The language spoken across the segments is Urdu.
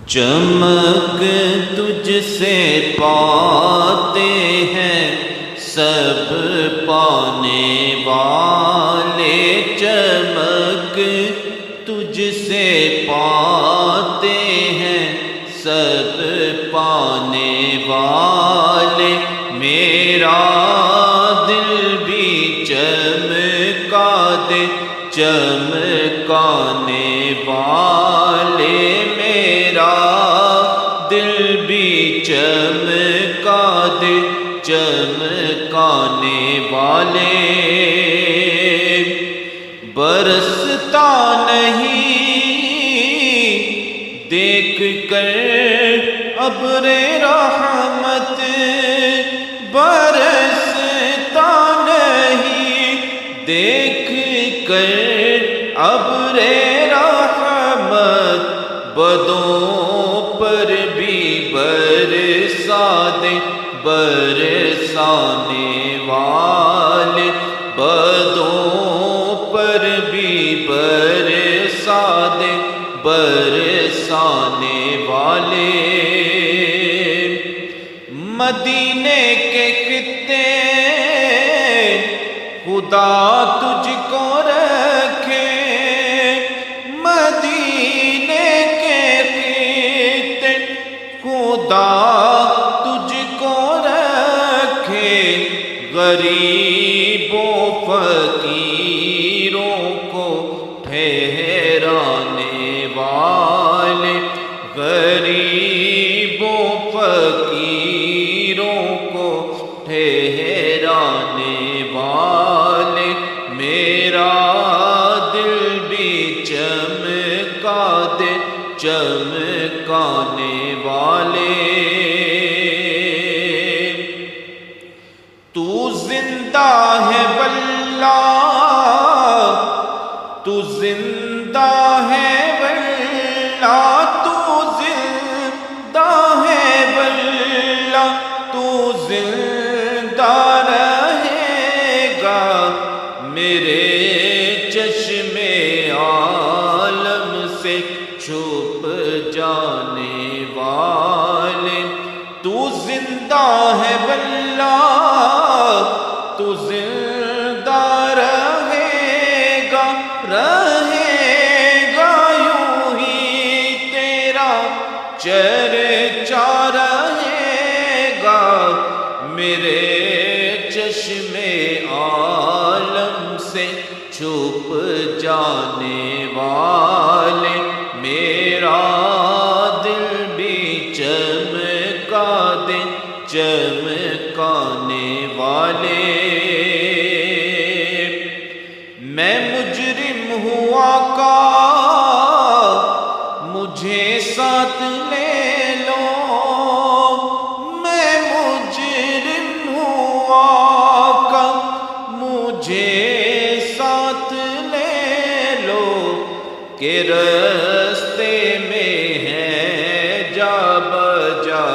چمک تجھ سے پاتے ہیں سب پانے والے، چمک تجھ سے پاتے ہیں سب پانے والے، میرا دل بھی چمکا دے چمکانے والے، میرا دل بھی چمکا دے چمکانے والے۔ برستا نہیں دیکھ کر ابر رحمت، برستا نہیں دیکھ کر ابر رحمت، بدوں پر بھی برسا دے برسانے والے، بدوں پر بھی برسا دے برسانے والے۔ مدینے کے خطے خدا تجھ کو رکھے، مدینے کے خطے خدا تجھ کو رکھے، غریبوں فقیروں کو ٹھہرانے والے، غریبوں فقیروں کو ٹھہرانے والے، میرا دل بھی چمکا دے چمکانے والے۔ تو زندہ ہے واللہ، تو زندہ ہے واللہ، تو زندہ ہے واللہ، تو زندہ رہے گا میرے چشم عالم سے چھپ جانے والے، تو زندہ ہے واللہ، تو زندہ رہے گا یوں ہی تیرا چرچا رہے گا میرے چشم عالم سے چھپ جانے والے، میرا دل بھی چمکا دے چمکانے والے۔ میں مجرم ہوں آقا مجھے ساتھ لے لو، میں مجرم ہوں آقا مجھے ساتھ لے لو، کہ رستے میں ہے جا بجا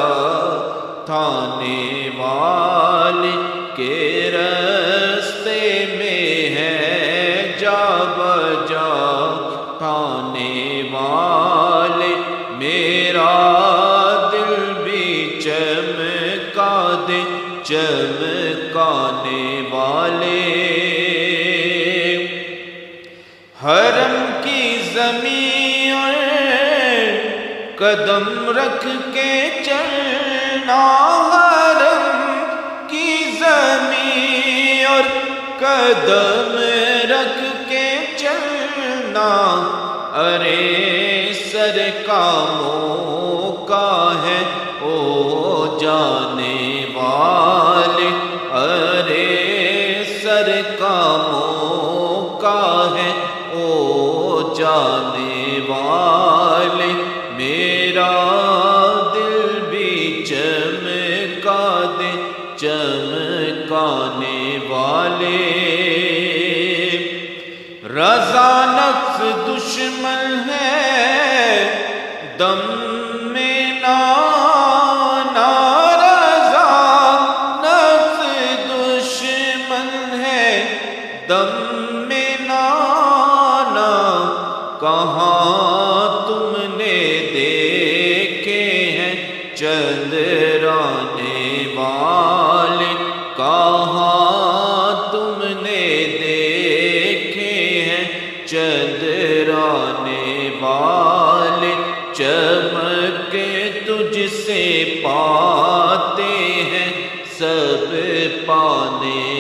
تھانے والے، کہ رستے میں ہے جا بجا تھانے والے، میرا دل بھی چمکا دے چمکانے والے۔ حرم کی زمین اور قدم رکھ کے چلنا، حرم کی زمین اور قدم رکھ کے چلنا، ارے سر کا موقع ہے او جانے والے، ارے سر کا موقع ہے او جانے والے، میرا دل بھی چمکا دے چمکانے والے۔ رضا نفس دشمن ہے دم میں نانا، رضا نفس دشمن ہے دم میں نانا، کہاں تم نے دیکھ چندرانے والے کہاں تم نے دیکھے ہیں چندرانے والے چمک تجھ سے پاتے ہیں سب پانے